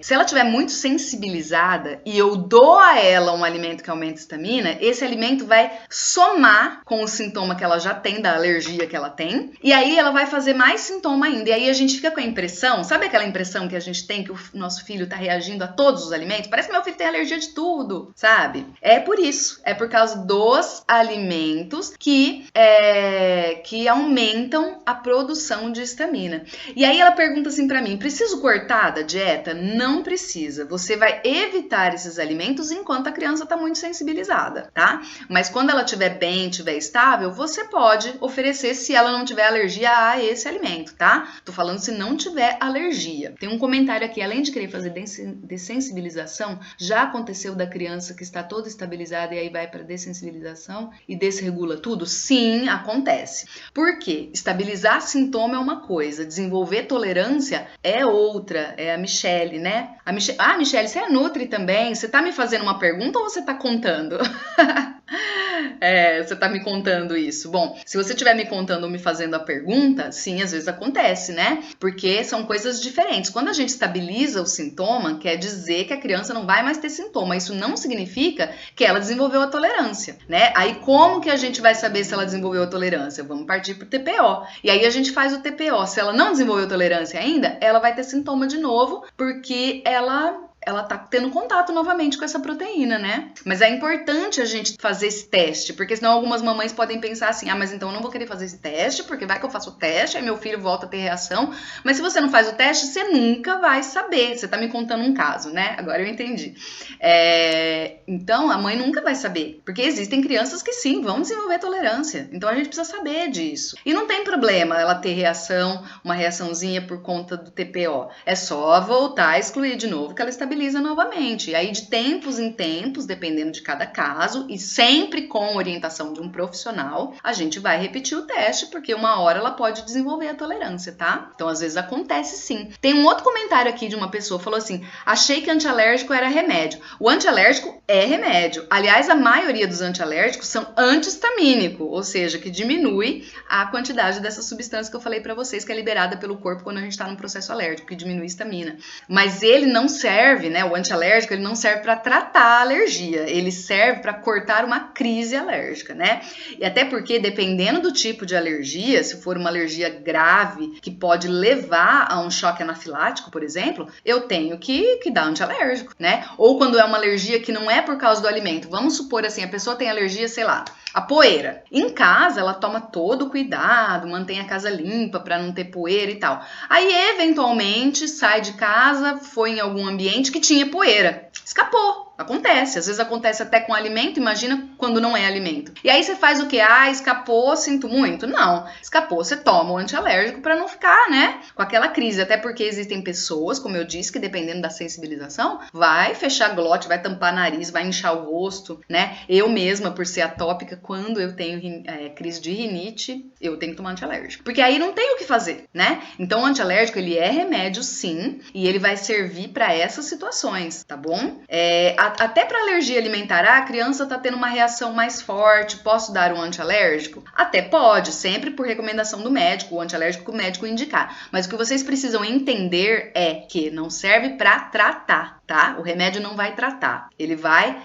A: se ela estiver muito sensibilizada e eu dou a ela um alimento que aumenta a histamina, esse alimento vai somar com o sintoma que ela já tem, da alergia que ela tem, e aí ela vai fazer mais sintoma ainda. E aí a gente fica com a impressão, sabe aquela impressão que a gente tem que o nosso filho tá reagindo a todos os alimentos? Parece que meu filho tem alergia de tudo, sabe? É por isso, é por causa dos alimentos que aumentam a produção de histamina. E aí ela pergunta assim pra mim, preciso cortar da dieta? Não precisa, você vai evitar esses alimentos enquanto a criança está muito sensibilizada, tá? Mas quando ela estiver bem, estiver estável, você pode oferecer se ela não tiver alergia a esse alimento, tá? Tô falando se não tiver alergia. Tem um comentário aqui, além de querer fazer dessensibilização, já aconteceu da criança que está toda estabilizada e aí vai para dessensibilização e desregula tudo? Sim, acontece. Por quê? Estabilizar sintoma é uma coisa, desenvolver tolerância é outra. É a Michelle, né? Michelle, você é nutri também? Você tá me fazendo uma pergunta ou você tá contando? Você tá me contando isso. Bom, se você estiver me contando ou me fazendo a pergunta, sim, às vezes acontece, né? Porque são coisas diferentes. Quando a gente estabiliza o sintoma, quer dizer que a criança não vai mais ter sintoma. Isso não significa que ela desenvolveu a tolerância, né? Aí como que a gente vai saber se ela desenvolveu a tolerância? Vamos partir pro TPO. E aí a gente faz o TPO. Se ela não desenvolveu tolerância ainda, ela vai ter sintoma de novo, porque ela tá tendo contato novamente com essa proteína, né? Mas é importante a gente fazer esse teste, porque senão algumas mamães podem pensar assim, mas então eu não vou querer fazer esse teste, porque vai que eu faço o teste, aí meu filho volta a ter reação. Mas se você não faz o teste, você nunca vai saber. Você tá me contando um caso, né? Agora eu entendi. Então, a mãe nunca vai saber, porque existem crianças que sim, vão desenvolver tolerância. Então, a gente precisa saber disso. E não tem problema ela ter reação, uma reaçãozinha por conta do TPO. É só voltar a excluir de novo que ela estabiliza novamente. E aí, de tempos em tempos, dependendo de cada caso, e sempre com orientação de um profissional, a gente vai repetir o teste, porque uma hora ela pode desenvolver a tolerância, tá? Então, às vezes acontece sim. Tem um outro comentário aqui de uma pessoa, falou assim, achei que antialérgico era remédio. O antialérgico é remédio. Aliás, a maioria dos antialérgicos são antihistamínico, ou seja, que diminui a quantidade dessa substância que eu falei pra vocês, que é liberada pelo corpo quando a gente tá num processo alérgico, que diminui a histamina. Mas ele não serve, serve, né? O antialérgico, ele não serve para tratar a alergia, ele serve para cortar uma crise alérgica, né? E até porque, dependendo do tipo de alergia, se for uma alergia grave, que pode levar a um choque anafilático, por exemplo, eu tenho que dar antialérgico, né? Ou quando é uma alergia que não é por causa do alimento, vamos supor assim, a pessoa tem alergia, sei lá, a poeira. Em casa, ela toma todo o cuidado, mantém a casa limpa para não ter poeira e tal. Aí, eventualmente, sai de casa, foi em algum ambiente que tinha poeira. Escapou. Acontece, às vezes acontece até com alimento, imagina quando não é alimento. E aí você faz o quê? Ah, escapou, sinto muito. Não, escapou, você toma o antialérgico para não ficar, né, com aquela crise. Até porque existem pessoas, como eu disse, que dependendo da sensibilização, vai fechar glote, vai tampar nariz, vai inchar o rosto, né? Eu mesma, por ser atópica, quando eu tenho crise de rinite, eu tenho que tomar antialérgico. Porque aí não tem o que fazer, né? Então o antialérgico, ele é remédio sim, e ele vai servir para essas situações, tá bom? Até para alergia alimentar, a criança tá tendo uma reação mais forte, posso dar um antialérgico? Até pode, sempre por recomendação do médico, o antialérgico que o médico indicar. Mas o que vocês precisam entender é que não serve para tratar, tá? O remédio não vai tratar, ele vai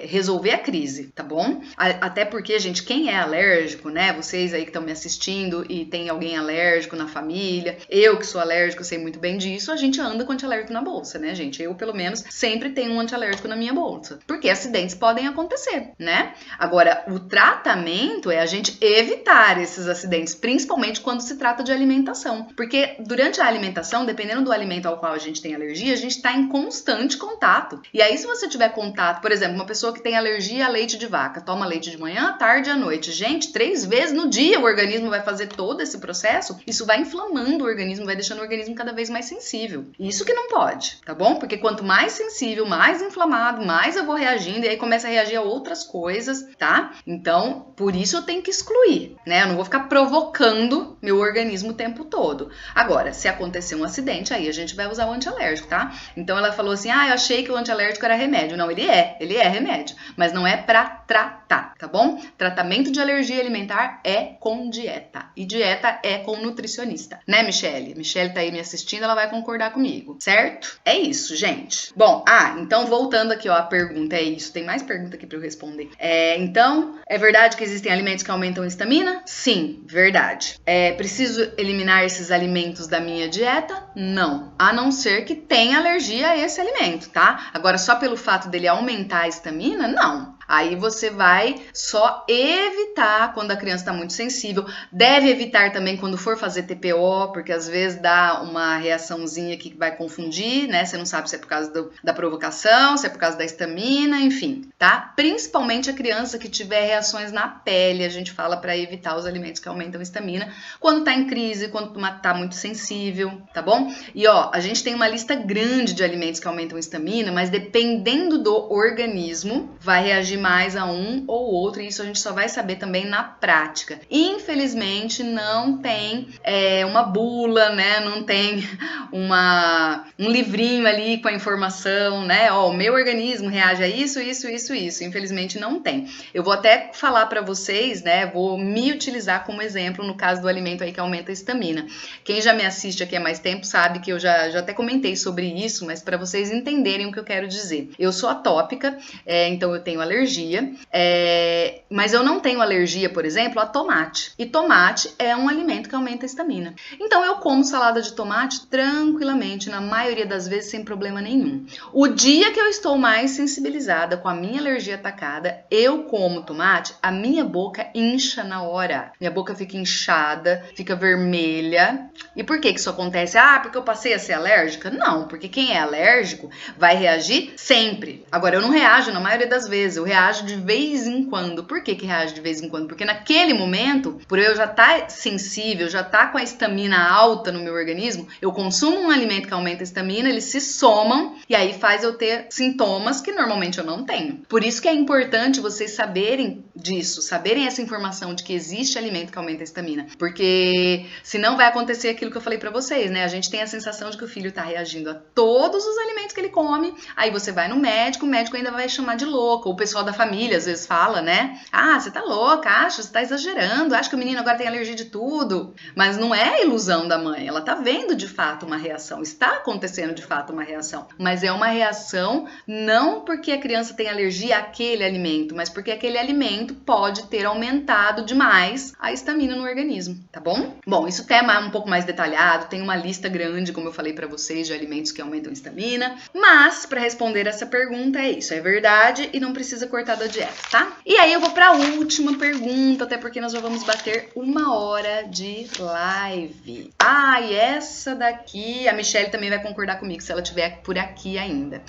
A: resolver a crise, tá bom? Até porque, gente, quem é alérgico, né? Vocês aí que estão me assistindo e tem alguém alérgico na família, eu que sou alérgico, sei muito bem disso, a gente anda com antialérgico na bolsa, né, gente? Eu, pelo menos, sempre tenho um antialérgico na minha bolsa, porque acidentes podem acontecer, né? Agora, o tratamento é a gente evitar esses acidentes, principalmente quando se trata de alimentação, porque durante a alimentação, dependendo do alimento ao qual a gente tem alergia, a gente está em constante contato. E aí, se você tiver contato, por exemplo, uma pessoa que tem alergia a leite de vaca, toma leite de manhã, à tarde e à noite. Gente, 3 vezes no dia o organismo vai fazer todo esse processo, isso vai inflamando o organismo, vai deixando o organismo cada vez mais sensível. Isso que não pode, tá bom? Porque quanto mais sensível, mais inflamado, mais eu vou reagindo e aí começa a reagir a outras coisas, tá? Então, por isso eu tenho que excluir, né? Eu não vou ficar provocando meu organismo o tempo todo. Agora, se acontecer um acidente, aí a gente vai usar o antialérgico, tá? Então ela falou assim, eu achei que o antialérgico era remédio. Não, ele é remédio, mas não é pra tratar, tá bom? Tratamento de alergia alimentar é com dieta, e dieta é com nutricionista, né, Michele? Michele tá aí me assistindo, ela vai concordar comigo, certo? É isso, gente. Bom, então voltando aqui, ó, a pergunta é isso. Tem mais pergunta aqui pra eu responder. Então, é verdade que existem alimentos que aumentam a histamina? Sim, verdade. Preciso eliminar esses alimentos da minha dieta? Não. A não ser que tenha alergia a esse alimento, tá? Agora, só pelo fato dele aumentar a histamina? Não. Aí você vai só evitar quando a criança está muito sensível. Deve evitar também quando for fazer TPO, porque às vezes dá uma reaçãozinha que vai confundir, né? Você não sabe se é por causa da provocação, se é por causa da histamina, enfim, tá? Principalmente a criança que tiver reações na pele, a gente fala para evitar os alimentos que aumentam a histamina quando tá em crise, quando tá muito sensível, tá bom? E ó, a gente tem uma lista grande de alimentos que aumentam a histamina, mas dependendo do organismo, vai reagir mais a um ou outro, e isso a gente só vai saber também na prática. Infelizmente, não tem uma bula, né? Não tem um livrinho ali com a informação, né? Ó, o meu organismo reage a isso, isso, isso, isso. Infelizmente, não tem. Eu vou até falar para vocês, né? Vou me utilizar como exemplo no caso do alimento aí que aumenta a histamina. Quem já me assiste aqui há mais tempo sabe que eu já até comentei sobre isso, mas para vocês entenderem o que eu quero dizer. Eu sou atópica, então eu tenho alergia, mas eu não tenho alergia, por exemplo, a tomate. E tomate é um alimento que aumenta a histamina. Então eu como salada de tomate tranquilamente, na maioria das vezes sem problema nenhum. O dia que eu estou mais sensibilizada com a minha alergia atacada, eu como tomate, a minha boca incha na hora. Minha boca fica inchada, fica vermelha. E por que isso acontece? Porque eu passei a ser alérgica? Não, porque quem é alérgico vai reagir sempre. Agora, eu não reajo na maioria das vezes, eu reajo de vez em quando. Por que reage de vez em quando? Porque naquele momento, por eu já estar sensível, já estar com a histamina alta no meu organismo, eu consumo um alimento que aumenta a histamina, eles se somam e aí faz eu ter sintomas que normalmente eu não tenho. Por isso que é importante vocês saberem disso, saberem essa informação de que existe alimento que aumenta a histamina, porque senão vai acontecer aquilo que eu falei pra vocês, né? A gente tem a sensação de que o filho tá reagindo a todos os alimentos que ele come, aí você vai no médico, o médico ainda vai chamar de louco, o pessoal da família às vezes fala, né? Ah, você tá louca, acha, você tá exagerando, acha que o menino agora tem alergia de tudo. Mas não é ilusão da mãe, ela tá vendo de fato uma reação, está acontecendo de fato uma reação. Mas é uma reação não porque a criança tem alergia àquele alimento, mas porque aquele alimento pode ter aumentado demais a histamina no organismo, tá bom? Bom, isso até é um pouco mais detalhado, tem uma lista grande, como eu falei pra vocês, de alimentos que aumentam a histamina, mas para responder essa pergunta é isso, é verdade e não precisa cortar da dieta, tá? E aí eu vou pra última pergunta, até porque nós já vamos bater 1 hora de live. Ah, e essa daqui, a Michelle também vai concordar comigo se ela estiver por aqui ainda.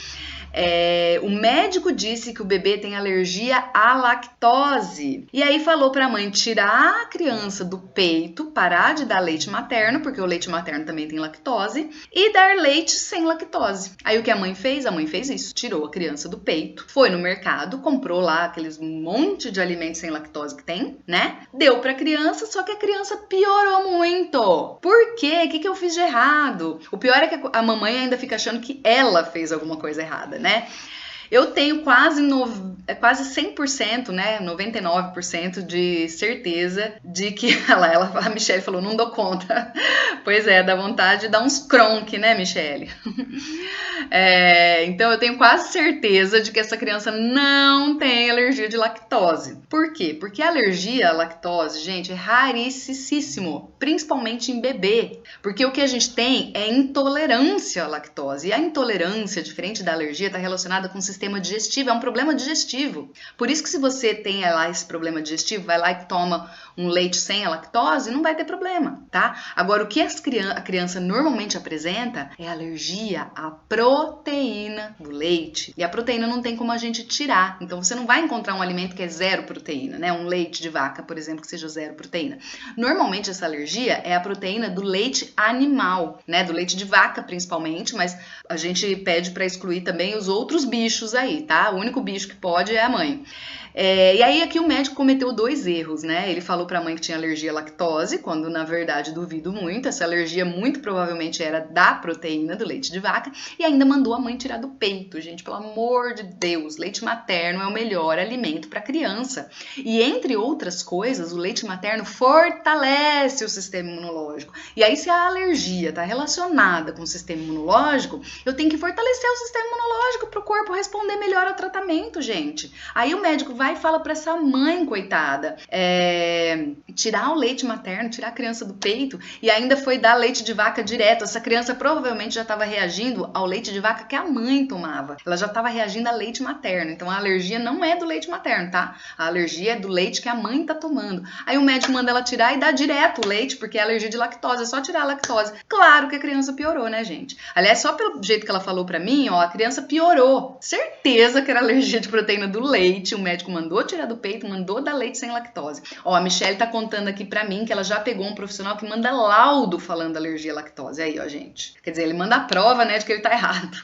A: O médico disse que o bebê tem alergia à lactose. E aí falou para a mãe tirar a criança do peito, parar de dar leite materno, porque o leite materno também tem lactose, e dar leite sem lactose. Aí o que a mãe fez? A mãe fez isso, tirou a criança do peito, foi no mercado, comprou lá aqueles monte de alimentos sem lactose que tem, né? Deu para a criança, só que a criança piorou muito. Por quê? O que eu fiz de errado? O pior é que a mamãe ainda fica achando que ela fez alguma coisa errada, né? Eu tenho quase 100%, né, 99% de certeza de que a Michelle falou, não dou conta. Pois é, dá vontade de dar uns cronk, né, Michelle? Então eu tenho quase certeza de que essa criança não tem alergia de lactose. Por quê? Porque a alergia à lactose, gente, é raríssimo, principalmente em bebê. Porque o que a gente tem é intolerância à lactose. E a intolerância, diferente da alergia, está relacionada com o sistema digestivo, é um problema digestivo. Por isso que se você tem lá esse problema digestivo, vai lá e toma um leite sem a lactose, não vai ter problema, tá? Agora, o que a criança normalmente apresenta é alergia à proteína do leite. E a proteína não tem como a gente tirar. Então, você não vai encontrar um alimento que é zero proteína, né? Um leite de vaca, por exemplo, que seja zero proteína. Normalmente, essa alergia é a proteína do leite animal, né? Do leite de vaca, principalmente, mas a gente pede para excluir também os outros bichos aí, tá? O único bicho que pode é a mãe. E aí aqui o médico cometeu 2 erros, né? Ele falou para a mãe que tinha alergia à lactose, quando na verdade duvido muito. Essa alergia muito provavelmente era da proteína do leite de vaca e ainda mandou a mãe tirar do peito, gente, pelo amor de Deus. Leite materno é o melhor alimento para criança. E entre outras coisas, o leite materno fortalece o sistema imunológico. E aí se a alergia está relacionada com o sistema imunológico, eu tenho que fortalecer o sistema imunológico para o corpo responder melhor ao tratamento, gente. Aí o médico vai e fala para essa mãe, coitada, tirar o leite materno, tirar a criança do peito e ainda foi dar leite de vaca direto. Essa criança provavelmente já estava reagindo ao leite de vaca que a mãe tomava. Ela já estava reagindo a leite materno. Então a alergia não é do leite materno, tá? A alergia é do leite que a mãe tá tomando. Aí o médico manda ela tirar e dá direto o leite, porque é alergia de lactose, é só tirar a lactose. Claro que a criança piorou, né, gente? Aliás, só pelo jeito que ela falou pra mim, ó, a criança piorou. Certeza que era alergia de proteína do leite. O médico mandou tirar do peito, mandou dar leite sem lactose. Ó, a Michelle tá contando aqui pra mim que ela já pegou um profissional que manda laudo falando alergia à lactose. Aí, ó, gente. Quer dizer, ele manda a prova, né, de que ele tá errado.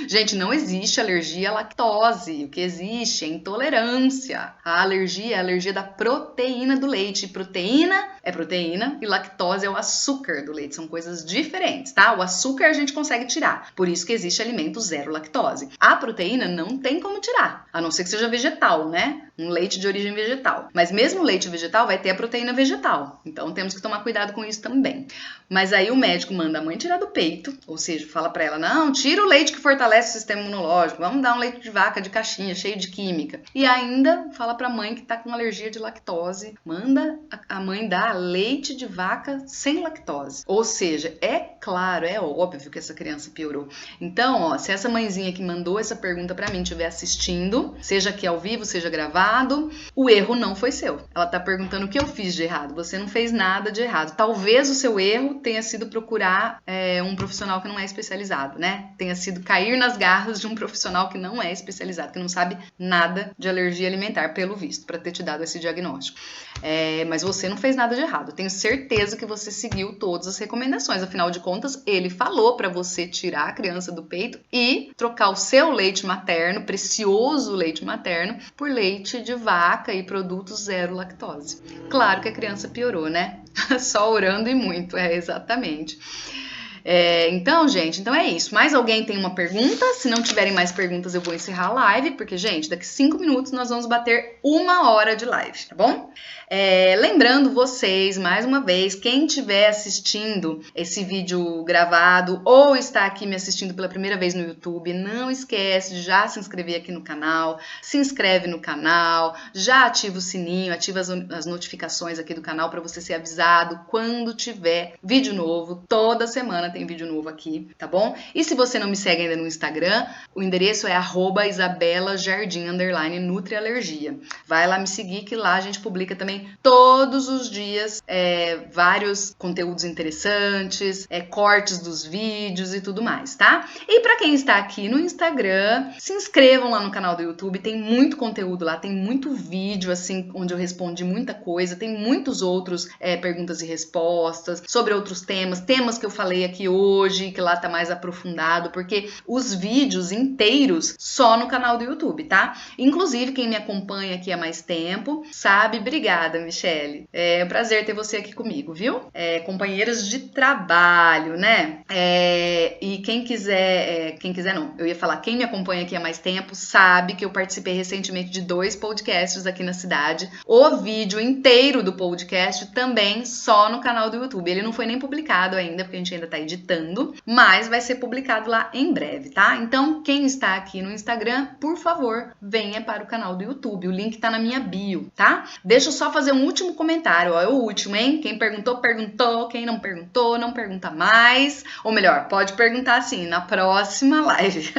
A: Gente, não existe alergia à lactose. O que existe é intolerância. A alergia é a alergia da proteína do leite. Proteína é proteína e lactose é o açúcar do leite. São coisas diferentes, tá? O açúcar a gente consegue tirar. Por isso que existe alimento zero lactose. A proteína não tem como tirar, a não ser que seja vegetal, né? Um leite de origem vegetal. Mas mesmo o leite vegetal vai ter a proteína vegetal. Então temos que tomar cuidado com isso também. Mas aí o médico manda a mãe tirar do peito, ou seja, fala pra ela, não, tira o leite que fortalece o sistema imunológico, vamos dar um leite de vaca de caixinha, cheio de química. E ainda fala pra mãe que tá com alergia de lactose, manda a mãe dar leite de vaca sem lactose. Ou seja, é claro, é óbvio que essa criança piorou. Então, ó, se essa mãezinha que mandou essa pergunta pra mim estiver assistindo, seja aqui ao vivo, seja gravado, o erro não foi seu. Ela tá perguntando o que eu fiz de errado. Você não fez nada de errado. Talvez o seu erro tenha sido procurar um profissional que não é especializado, né? Tenha sido cair nas garras de um profissional que não é especializado, que não sabe nada de alergia alimentar, pelo visto, para ter te dado esse diagnóstico. Mas você não fez nada de errado. Tenho certeza que você seguiu todas as recomendações. Afinal de contas, ele falou para você tirar a criança do peito e trocar o seu leite materno, precioso leite materno, por leite de vaca e produtos zero lactose. Claro que a criança piorou, né? Só orando e muito, exatamente. Então, gente, então é isso. Mais alguém tem uma pergunta? Se não tiverem mais perguntas, eu vou encerrar a live, porque, gente, daqui 5 minutos nós vamos bater 1 hora de live, tá bom? Lembrando vocês, mais uma vez, quem estiver assistindo esse vídeo gravado ou está aqui me assistindo pela primeira vez no YouTube, não esquece de já se inscrever aqui no canal, se inscreve no canal, já ativa o sininho, ativa as notificações aqui do canal para você ser avisado quando tiver vídeo novo. Toda semana tem vídeo novo aqui, tá bom? E se você não me segue ainda no Instagram, o endereço é @isabelajardim_nutrialergia. Vai lá me seguir que lá a gente publica também todos os dias vários conteúdos interessantes, cortes dos vídeos e tudo mais, tá? E para quem está aqui no Instagram, se inscrevam lá no canal do YouTube, tem muito conteúdo lá, tem muito vídeo assim onde eu respondi muita coisa, tem muitos outros perguntas e respostas sobre outros temas que eu falei aqui hoje, que lá tá mais aprofundado, porque os vídeos inteiros só no canal do YouTube, tá? Inclusive quem me acompanha aqui há mais tempo sabe, obrigada, Michele. É um prazer ter você aqui comigo, viu? Companheiros de trabalho, né? E quem quiser não, eu ia falar, quem me acompanha aqui há mais tempo sabe que eu participei recentemente de 2 podcasts aqui na cidade. O vídeo inteiro do podcast também só no canal do YouTube. Ele não foi nem publicado ainda, porque a gente ainda tá editando, mas vai ser publicado lá em breve, tá? Então, quem está aqui no Instagram, por favor, venha para o canal do YouTube. O link tá na minha bio, tá? Deixa eu só fazer um último comentário, ó, é o último, hein? Quem perguntou, perguntou. Quem não perguntou, não pergunta mais. Ou melhor, pode perguntar sim, na próxima live.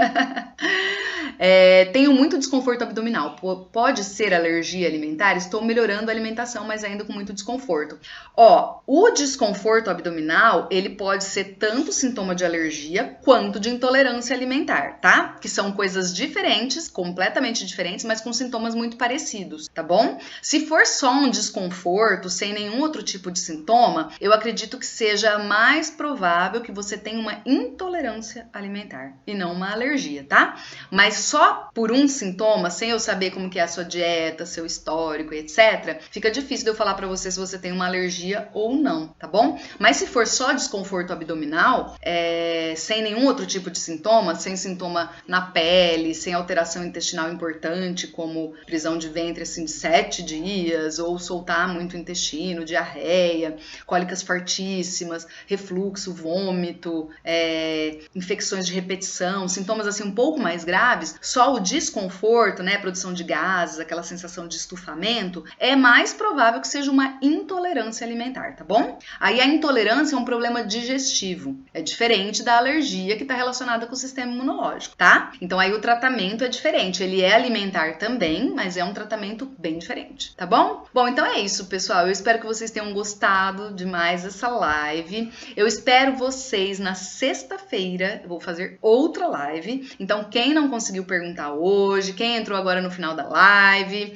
A: Tenho muito desconforto abdominal. Pode ser alergia alimentar? Estou melhorando a alimentação, mas ainda com muito desconforto. Ó, o desconforto abdominal, ele pode ser tanto sintoma de alergia quanto de intolerância alimentar, tá? Que são coisas diferentes, completamente diferentes, mas com sintomas muito parecidos, tá bom? Se for só um desconforto, sem nenhum outro tipo de sintoma, eu acredito que seja mais provável que você tenha uma intolerância alimentar e não uma alergia, tá? Mas só por um sintoma, sem eu saber como que é a sua dieta, seu histórico, etc., fica difícil de eu falar pra você se você tem uma alergia ou não, tá bom? Mas se for só desconforto abdominal, sem nenhum outro tipo de sintoma, sem sintoma na pele, sem alteração intestinal importante, como prisão de ventre assim de 7 dias, ou soltar muito o intestino, diarreia, cólicas fortíssimas, refluxo, vômito, infecções de repetição, sintomas assim um pouco mais graves, só o desconforto, né, produção de gases, aquela sensação de estufamento, é mais provável que seja uma intolerância alimentar, tá bom? Aí a intolerância é um problema digestivo, é diferente da alergia que está relacionada com o sistema imunológico, tá? Então aí o tratamento é diferente, ele é alimentar também, mas é um tratamento bem diferente, tá bom? Bom, então é isso, pessoal, eu espero que vocês tenham gostado demais dessa live, eu espero vocês na sexta-feira, eu vou fazer outra live, então quem não conseguiu perguntar hoje, quem entrou agora no final da live,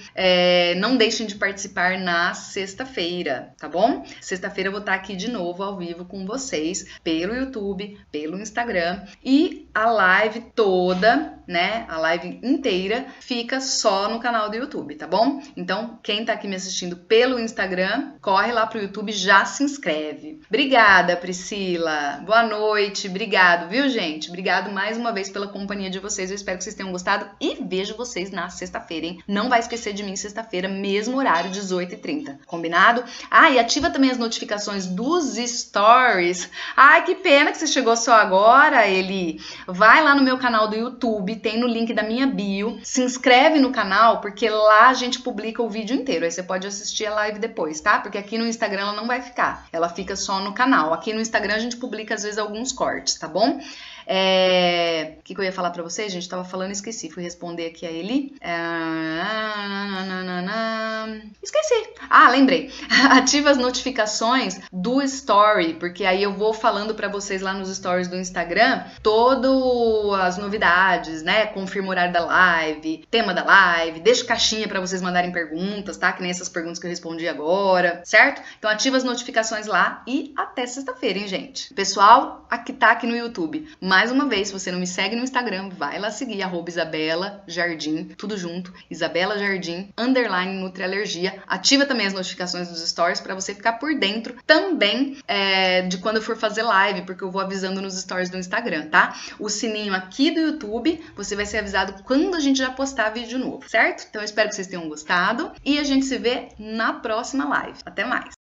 A: não deixem de participar na sexta-feira, tá bom? Sexta-feira eu vou estar aqui de novo ao vivo com vocês, pelo YouTube, pelo Instagram, e a live toda, né, a live inteira, fica só no canal do YouTube, tá bom? Então, quem tá aqui me assistindo pelo Instagram, corre lá pro YouTube e já se inscreve. Obrigada, Priscila. Boa noite. Obrigado, viu, gente? Obrigado mais uma vez pela companhia de vocês. Eu espero que vocês tenham gostado e vejo vocês na sexta-feira, hein? Não vai esquecer de mim sexta-feira, mesmo horário, 18h30. Combinado? E ativa também as notificações dos stories. Ai, que pena que você chegou só agora, Eli. Vai lá no meu canal do YouTube, tem no link da minha bio. Se inscreve no canal, porque lá a gente publica o vídeo inteiro. Aí você pode assistir a live depois, tá? Porque aqui no Instagram ela não vai ficar. Ela fica só no canal. Aqui no Instagram a gente publica às vezes alguns cortes, tá bom? O que eu ia falar pra vocês? Gente, tava falando e esqueci. Fui responder aqui a ele. Esqueci. Lembrei. Ativa as notificações do story, porque aí eu vou falando pra vocês lá nos stories do Instagram todas as novidades, né? Confirma o horário da live, tema da live, deixa caixinha pra vocês mandarem perguntas, tá? Que nem essas perguntas que eu respondi agora, certo? Então ativa as notificações lá e até sexta-feira, hein, gente? Pessoal, aqui tá aqui no YouTube. Mais uma vez, se você não me segue no Instagram, vai lá seguir, @Isabela Jardim, tudo junto, Isabela Jardim, _Nutrialergia. Ativa também as notificações dos stories para você ficar por dentro também de quando eu for fazer live, porque eu vou avisando nos stories do Instagram, tá? O sininho aqui do YouTube, você vai ser avisado quando a gente já postar vídeo novo, certo? Então eu espero que vocês tenham gostado e a gente se vê na próxima live. Até mais!